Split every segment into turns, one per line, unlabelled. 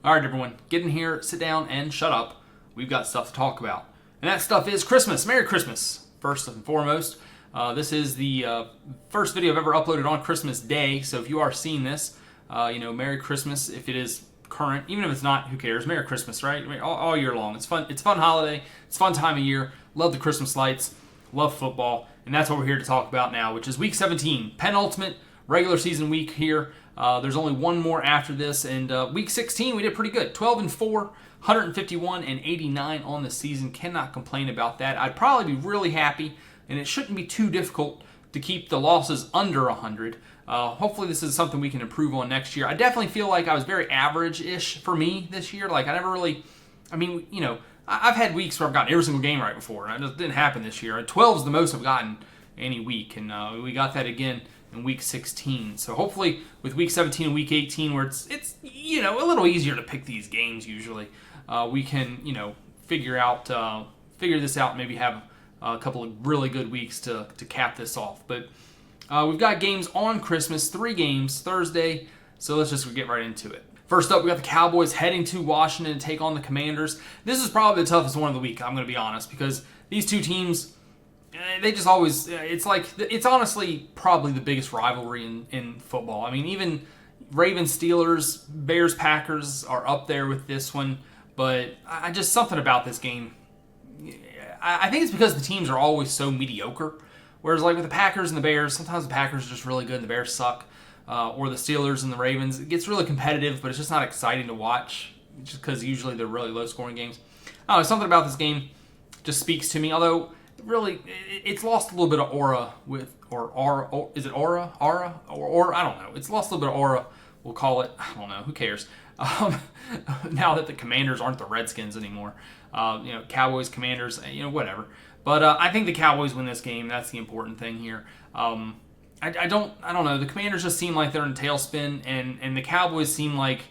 All right, everyone, get in here, sit down, and shut up. We've got stuff to talk about. And that stuff is Christmas. Merry Christmas, first and foremost. This is the first video I've ever uploaded on Christmas Day, so if you are seeing this, Merry Christmas. If it is current, even if it's not, who cares? Merry Christmas, right? I mean, all year long. It's fun. It's a fun holiday. It's a fun time of year. Love the Christmas lights. Love football. And that's what we're here to talk about now, which is Week 17, penultimate regular season week here. There's only one more after this, and Week 16 we did pretty good. 12-4, 151 and 89 on the season. Cannot complain about that. I'd probably be really happy, and it shouldn't be too difficult to keep the losses under 100. Hopefully this is something we can improve on next year. I definitely feel like I was very average-ish for me this year. Like I never really, I've had weeks where I've gotten every single game right before, and it just didn't happen this year. 12 is the most I've gotten any week, and we got that again in Week 16. So hopefully with Week 17 and Week 18, where it's a little easier to pick these games usually, we can figure this out, and maybe have a couple of really good weeks to cap this off. But we've got games on Christmas, 3 games Thursday, so let's just get right into it. First up, we got the Cowboys heading to Washington to take on the Commanders. This is probably the toughest one of the week, I'm going to be honest, because these two teams, they just always, it's honestly probably the biggest rivalry in football. I mean, even Ravens, Steelers, Bears, Packers are up there with this one, but I just, something about this game, I think it's because the teams are always so mediocre. Whereas like with the Packers and the Bears, sometimes the Packers are just really good and the Bears suck. Or the Steelers and the Ravens, it gets really competitive, but it's just not exciting to watch, just because usually they're really low-scoring games. I don't know, something about this game just speaks to me, although really it's lost a little bit of aura is it aura? Or I don't know. It's lost a little bit of aura, we'll call it. I don't know, who cares? Now that the Commanders aren't the Redskins anymore. Cowboys, Commanders, whatever. But I think the Cowboys win this game. That's the important thing here. I don't know. The Commanders just seem like they're in a tailspin, and the Cowboys seem like,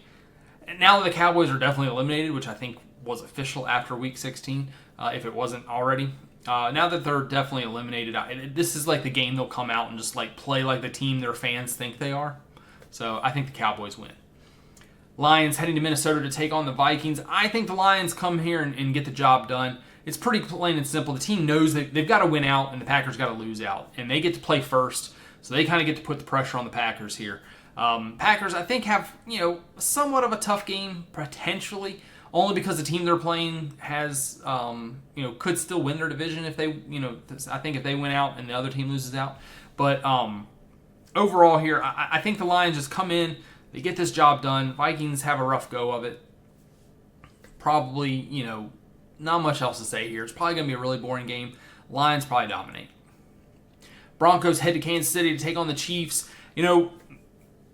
now that the Cowboys are definitely eliminated, which I think was official after Week 16, if it wasn't already. Now that they're definitely eliminated, this is like the game they'll come out and just like play like the team their fans think they are. So I think the Cowboys win. Lions heading to Minnesota to take on the Vikings. I think the Lions come here and get the job done. It's pretty plain and simple. The team knows that they've got to win out, and the Packers got to lose out, and they get to play first. So they kind of get to put the pressure on the Packers here. Packers, I think, have somewhat of a tough game potentially, only because the team they're playing has could still win their division if they I think if they win out and the other team loses out. But overall here, I think the Lions just come in, they get this job done. Vikings have a rough go of it. Probably not much else to say here. It's probably going to be a really boring game. Lions probably dominate. Broncos head to Kansas City to take on the Chiefs.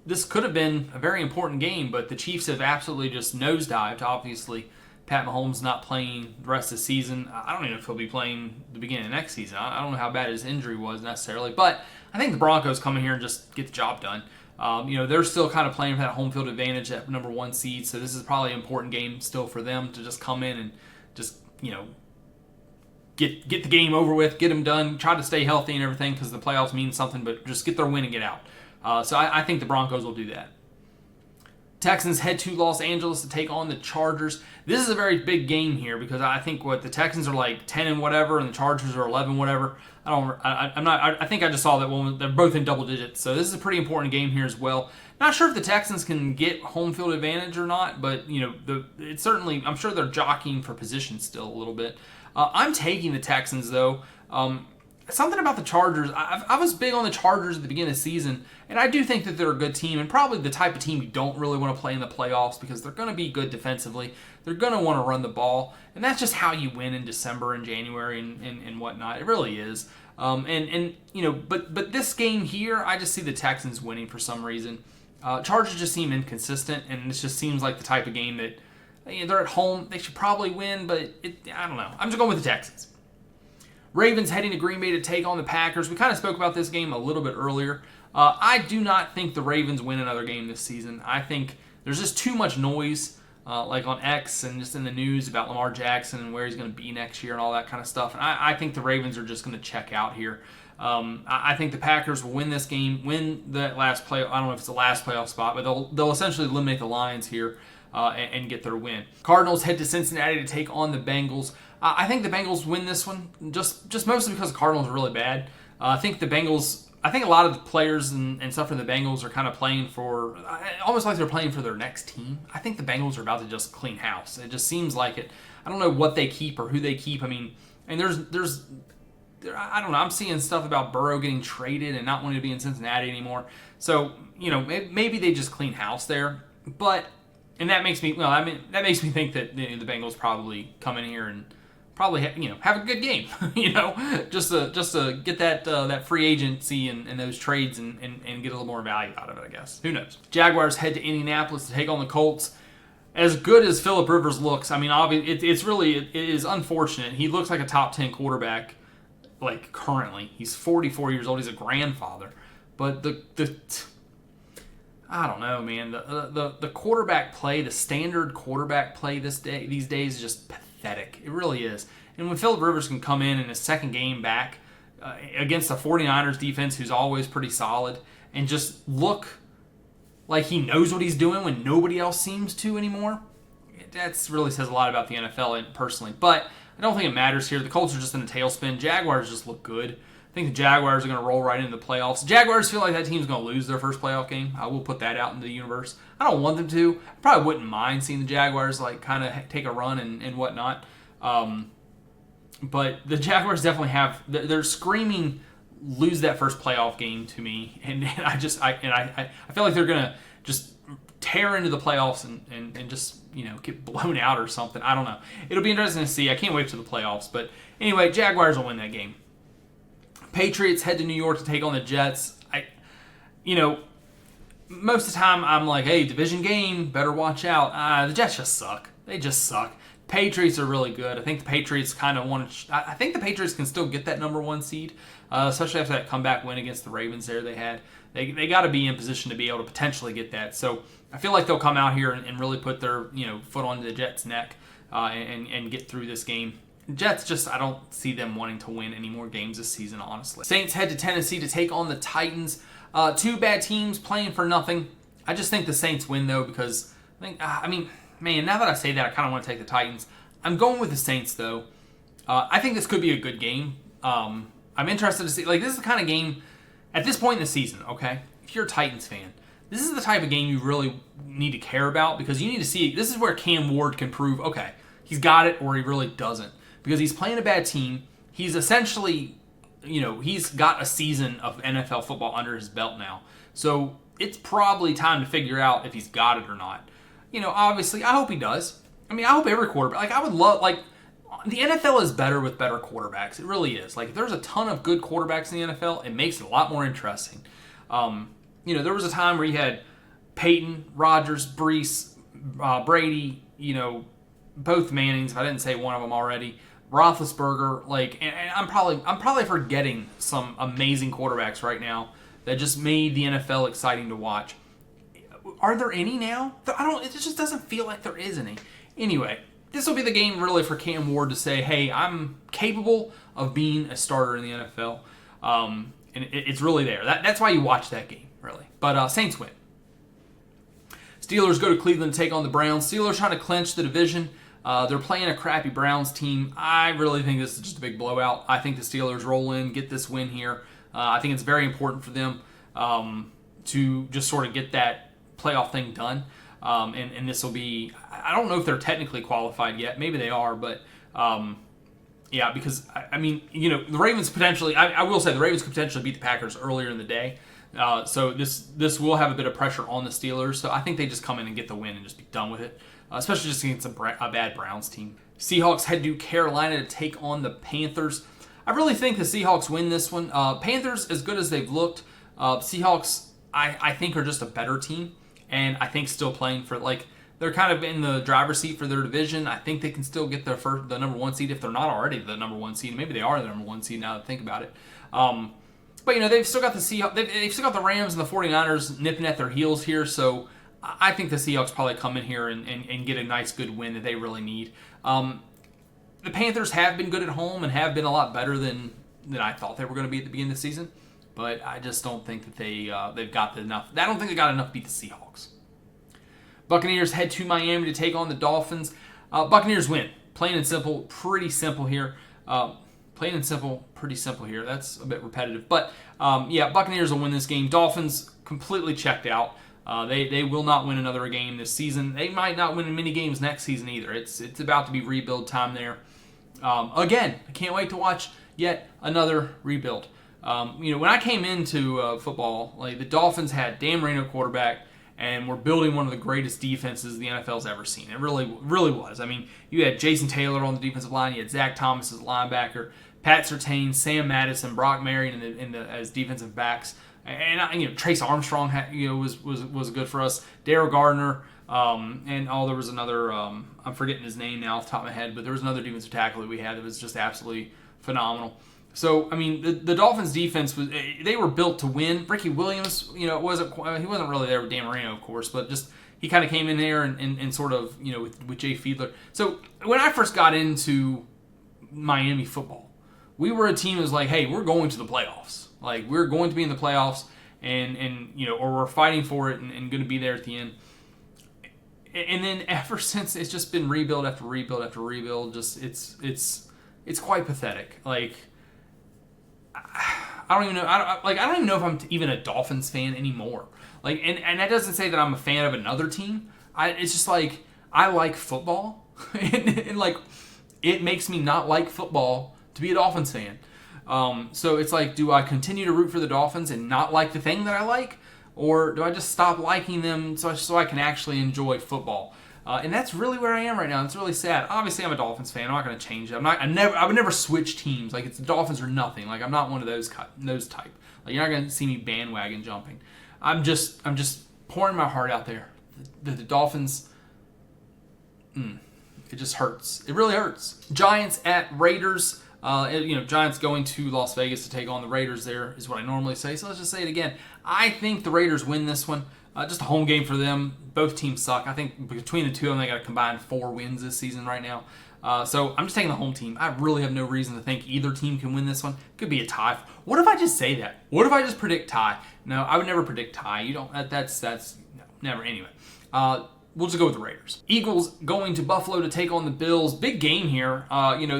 This could have been a very important game, but the Chiefs have absolutely just nosedived. Obviously, Pat Mahomes not playing the rest of the season. I don't even know if he'll be playing the beginning of next season. I don't know how bad his injury was necessarily, but I think the Broncos come in here and just get the job done. They're still kind of playing for that home field advantage at number 1 seed, so this is probably an important game still for them to just come in and just, get the game over with, get them done, try to stay healthy and everything, because the playoffs mean something, but just get their win and get out. So I think the Broncos will do that. Texans head to Los Angeles to take on the Chargers. This is a very big game here, because I think the Texans are like 10 and whatever, and the Chargers are 11 whatever. I think I just saw that one. They're both in double digits, so this is a pretty important game here as well. Not sure if the Texans can get home field advantage or not, but it's certainly, I'm sure they're jockeying for position still a little bit. I'm taking the Texans though. Something about the Chargers, I was big on the Chargers at the beginning of the season, and I do think that they're a good team, and probably the type of team you don't really want to play in the playoffs, because they're going to be good defensively. They're going to want to run the ball, and that's just how you win in December and January and whatnot. It really is. But this game here, I just see the Texans winning for some reason. Chargers just seem inconsistent, and this just seems like the type of game that they're at home. They should probably win, but I don't know. I'm just going with the Texans. Ravens heading to Green Bay to take on the Packers. We kind of spoke about this game a little bit earlier. I do not think the Ravens win another game this season. I think there's just too much noise, like on X and just in the news about Lamar Jackson and where he's going to be next year and all that kind of stuff. And I think the Ravens are just going to check out here. I think the Packers will win this game, win that last play. I don't know if it's the last playoff spot, but they'll essentially eliminate the Lions here. and get their win. Cardinals head to Cincinnati to take on the Bengals. I think the Bengals win this one, just mostly because the Cardinals are really bad. I think a lot of the players and stuff for the Bengals are kind of playing for, almost like they're playing for their next team. I think the Bengals are about to just clean house. It just seems like it. I don't know what they keep or who they keep. I mean, and I don't know. I'm seeing stuff about Burrow getting traded and not wanting to be in Cincinnati anymore. So, maybe they just clean house there. And that makes me, that makes me think that the Bengals probably come in here and probably have a good game, just to get that free agency and those trades and get a little more value out of it, I guess. Who knows? Jaguars head to Indianapolis to take on the Colts. As good as Phillip Rivers looks, I mean, obviously, it is unfortunate. He looks like a top 10 quarterback, like currently. He's 44 years old. He's a grandfather, but I don't know, man. The quarterback play, the standard quarterback play these days is just pathetic. It really is. And when Phillip Rivers can come in his second game back against the 49ers defense, who's always pretty solid, and just look like he knows what he's doing when nobody else seems to anymore, that really says a lot about the NFL personally. But I don't think it matters here. The Colts are just in a tailspin. Jaguars just look good. I think the Jaguars are going to roll right into the playoffs. Jaguars feel like that team's going to lose their first playoff game. I will put that out into the universe. I don't want them to. I probably wouldn't mind seeing the Jaguars kind of take a run and whatnot. But the Jaguars definitely they're screaming lose that first playoff game to me, and I feel like they're gonna just tear into the playoffs and just get blown out or something. I don't know. It'll be interesting to see. I can't wait to the playoffs. But anyway, Jaguars will win that game. Patriots head to New York to take on the Jets. Most of the time I'm like, hey, division game, better watch out. The Jets just suck. They just suck. Patriots are really good. I think the Patriots I think the Patriots can still get that number one seed, especially after that comeback win against the Ravens there they had. They got to be in position to be able to potentially get that. So I feel like they'll come out here and really put their foot on the Jets' neck and get through this game. Jets, I don't see them wanting to win any more games this season, honestly. Saints head to Tennessee to take on the Titans. Two bad teams playing for nothing. I just think the Saints win, though, because man, now that I say that, I kind of want to take the Titans. I'm going with the Saints, though. I think this could be a good game. I'm interested to see. This is the kind of game, at this point in the season, okay? If you're a Titans fan, this is the type of game you really need to care about because you need to see, this is where Cam Ward can prove, okay, he's got it or he really doesn't. Because he's playing a bad team. He's essentially, he's got a season of NFL football under his belt now. So it's probably time to figure out if he's got it or not. Obviously, I hope he does. I hope every quarterback, I would love, the NFL is better with better quarterbacks. It really is. If there's a ton of good quarterbacks in the NFL, it makes it a lot more interesting. There was a time where you had Peyton, Rodgers, Brees, Brady, both Mannings, if I didn't say one of them already, Roethlisberger, and I'm probably forgetting some amazing quarterbacks right now that just made the NFL exciting to watch. Are there any now? It just doesn't feel like there is any. Anyway, this will be the game really for Cam Ward to say, hey, I'm capable of being a starter in the NFL. And it's really there. That's why you watch that game, really. But Saints win. Steelers go to Cleveland to take on the Browns. Steelers trying to clinch the division. They're playing a crappy Browns team. I really think this is just a big blowout. I think the Steelers roll in, get this win here. I think it's very important for them to just sort of get that playoff thing done. And this will be, I don't know if they're technically qualified yet. Maybe they are, but because, the Ravens potentially, I will say the Ravens could potentially beat the Packers earlier in the day. So this will have a bit of pressure on the Steelers. So I think they just come in and get the win and just be done with it. Especially just against a bad Browns team. Seahawks head to Carolina to take on the Panthers. I really think the Seahawks win this one. Panthers, as good as they've looked, Seahawks, I think, are just a better team. And I think still playing for, they're kind of in the driver's seat for their division. I think they can still get the number one seed if they're not already the number one seed. Maybe they are the number one seed now that I think about it. But, they've still got the Seahawks. They've still got the Rams and the 49ers nipping at their heels here. So I think the Seahawks probably come in here and get a nice, good win that they really need. The Panthers have been good at home and have been a lot better than I thought they were going to be at the beginning of the season. But I just don't think that they've got enough. I don't think they got enough to beat the Seahawks. Buccaneers head to Miami to take on the Dolphins. Buccaneers win. Plain and simple. Pretty simple here. Plain and simple. Pretty simple here. That's a bit repetitive. But, yeah, Buccaneers will win this game. Dolphins completely checked out. They will not win another game this season. They might not win many games next season either. It's about to be rebuild time there. Again, I can't wait to watch yet another rebuild. When I came into football, like the Dolphins had Dan Marino quarterback, and we're building one of the greatest defenses the NFL's ever seen. It really, really was. I mean, you had Jason Taylor on the defensive line, you had Zach Thomas as linebacker, Pat Surtain, Sam Madison, Brock Marion as defensive backs, and Trace Armstrong was good for us. Darryl Gardner, and there was another. I'm forgetting his name now off the top of my head, but there was another defensive tackle that we had that was just absolutely phenomenal. So, I mean, the Dolphins' defense they were built to win. Ricky Williams, he wasn't really there with Dan Marino, of course, but just he kind of came in there and sort of, with Jay Fiedler. So, when I first got into Miami football, we were a team that was like, hey, we're going to the playoffs. Like, we're going to be in the playoffs, or we're fighting for it and going to be there at the end. And then ever since, it's just been rebuild after rebuild after rebuild. Just it's quite pathetic. Like, I don't even know. I don't even know if I'm even a Dolphins fan anymore. Like, and that doesn't say that I'm a fan of another team. It's just like I like football, and like it makes me not like football to be a Dolphins fan. So it's like, do I continue to root for the Dolphins and not like the thing that I like, or do I just stop liking them so I can actually enjoy football? And that's really where I am right now. It's really sad. Obviously, I'm a Dolphins fan. I'm not going to change it. I would never switch teams. Like, it's the Dolphins or nothing. Like, I'm not one of those type. Like, you're not going to see me bandwagon jumping. I'm just pouring my heart out there. The Dolphins, it just hurts. It really hurts. Giants at Raiders. Giants going to Las Vegas to take on the Raiders there is what I normally say. So let's just say it again. I think the Raiders win this one. Just a home game for them. Both teams suck. I think between the two of them, they got a combined 4 wins this season right now. So I'm just taking the home team. I really have no reason to think either team can win this one. Could be a tie. What if I just say that? What if I just predict tie? No, I would never predict tie. You don't. That's no, never. Anyway, we'll just go with the Raiders. Eagles going to Buffalo to take on the Bills. Big game here.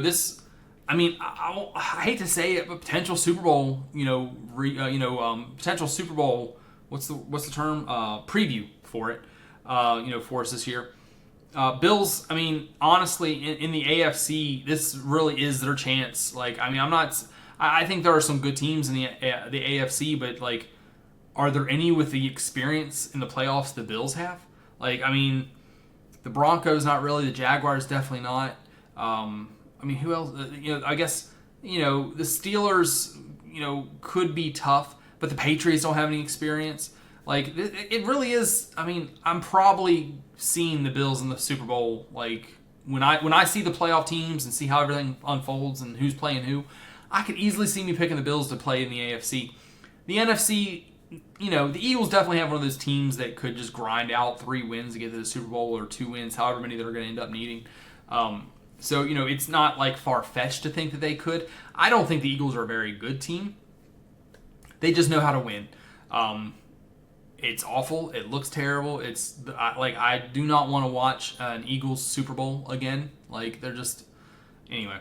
This. I mean, I hate to say it, but potential Super Bowl. Potential Super Bowl. What's the term? Preview for it. For us this year. Bills. I mean, honestly, in the AFC, this really is their chance. Like, I mean, I think there are some good teams in the AFC, but like, are there any with the experience in the playoffs the Bills have? Like, I mean, the Broncos not really. The Jaguars definitely not. I mean, who else? I guess the Steelers. Could be tough. But the Patriots don't have any experience. Like, it really is. I mean, I'm probably seeing the Bills in the Super Bowl. Like, when I see the playoff teams and see how everything unfolds and who's playing who, I could easily see me picking the Bills to play in the AFC. The NFC, the Eagles definitely have one of those teams that could just grind out 3 wins to get to the Super Bowl, or 2 wins, however many they're going to end up needing. So, it's not like far-fetched to think that they could. I don't think the Eagles are a very good team. They just know how to win. It's awful. It looks terrible. I do not want to watch an Eagles Super Bowl again. Like, they're just... Anyway.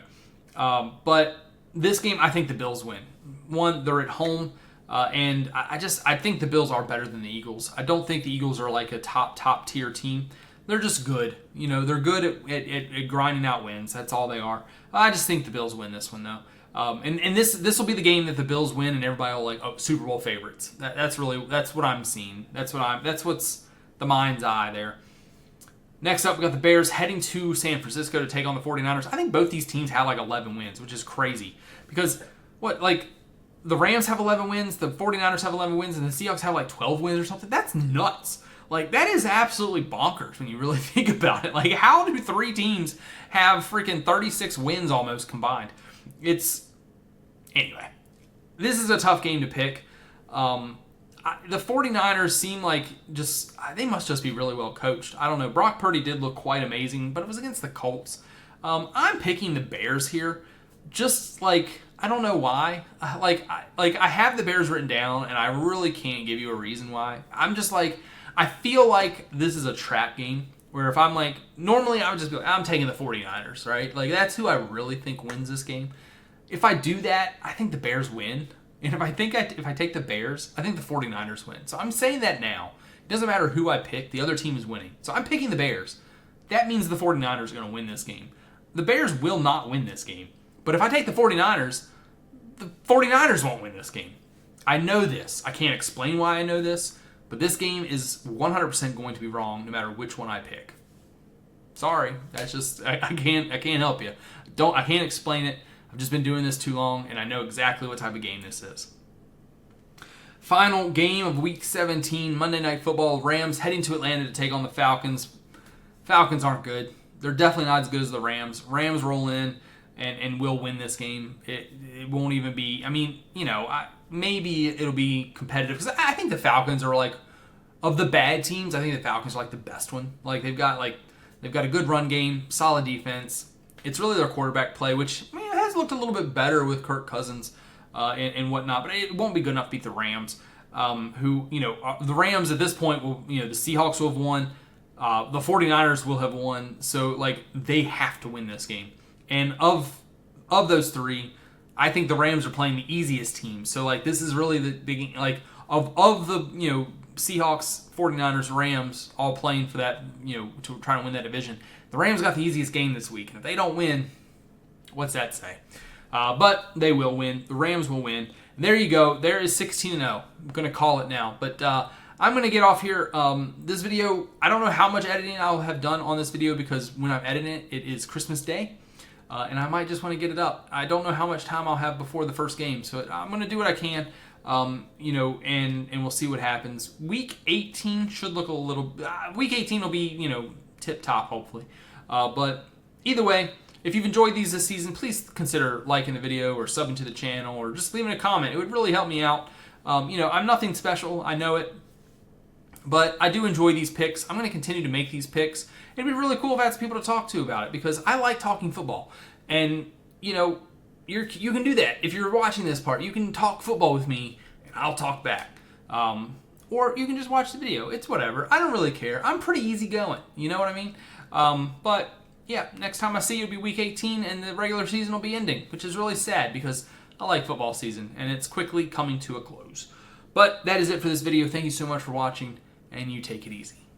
But this game, I think the Bills win. One, they're at home. And I think the Bills are better than the Eagles. I don't think the Eagles are like a top tier team. They're just good. They're good at grinding out wins. That's all they are. I just think the Bills win this one, though. And this will be the game that the Bills win, and everybody will like, oh, Super Bowl favorites. That's what I'm seeing. That's what's the mind's eye there. Next up, we got the Bears heading to San Francisco to take on the 49ers. I think both these teams have like 11 wins, which is crazy. Because the Rams have 11 wins, the 49ers have 11 wins, and the Seahawks have like 12 wins or something. That's nuts. Like, that is absolutely bonkers when you really think about it. Like, how do 3 teams have freaking 36 wins almost combined? Anyway, this is a tough game to pick. The 49ers seem like they must just be really well coached. I don't know. Brock Purdy did look quite amazing, but it was against the Colts. I'm picking the Bears here. Just like, I don't know why. I have the Bears written down, and I really can't give you a reason why. I'm just like, I feel like this is a trap game where if I'm like, normally I would just be like, I'm taking the 49ers, right? Like, that's who I really think wins this game. If I do that, I think the Bears win. And if I take the Bears, I think the 49ers win. So I'm saying that now. It doesn't matter who I pick, the other team is winning. So I'm picking the Bears. That means the 49ers are going to win this game. The Bears will not win this game. But if I take the 49ers won't win this game. I know this. I can't explain why I know this, but this game is 100% going to be wrong no matter which one I pick. Sorry. That's just I can't help you. I can't explain it. I've just been doing this too long, and I know exactly what type of game this is. Final game of Week 17, Monday Night Football. Rams heading to Atlanta to take on the Falcons. Falcons aren't good. They're definitely not as good as the Rams. Rams roll in and will win this game. It won't even be, maybe it'll be competitive. Because I think the Falcons are like, of the bad teams, I think the Falcons are like the best one. Like they've got a good run game, solid defense. It's really their quarterback play, which it has looked a little bit better with Kirk Cousins and whatnot, but it won't be good enough to beat the Rams. The Rams at this point will, the Seahawks will have won. The 49ers will have won. So, they have to win this game. And of those three, I think the Rams are playing the easiest team. So, this is really the big, of the, Seahawks, 49ers, Rams all playing for that, to try to win that division. The Rams got the easiest game this week. And if they don't win, what's that say? But they will win. The Rams will win. And there you go. There is 16-0. I'm going to call it now. But I'm going to get off here. This video, I don't know how much editing I'll have done on this video because when I'm editing it, it is Christmas Day. And I might just want to get it up. I don't know how much time I'll have before the first game. So I'm going to do what I can. And we'll see what happens. Week 18 should look a little... Week 18 will be, tip-top, hopefully. But either way, if you've enjoyed these this season, please consider liking the video or subbing to the channel or just leaving a comment. It would really help me out. I'm nothing special. I know it. But I do enjoy these picks. I'm going to continue to make these picks. It'd be really cool if I had some people to talk to about it because I like talking football. And, you can do that. If you're watching this part, you can talk football with me and I'll talk back. Or you can just watch the video. It's whatever. I don't really care. I'm pretty easygoing. You know what I mean? But yeah, next time I see you, it'll be Week 18 and the regular season will be ending, which is really sad because I like football season and it's quickly coming to a close. But that is it for this video. Thank you so much for watching and you take it easy.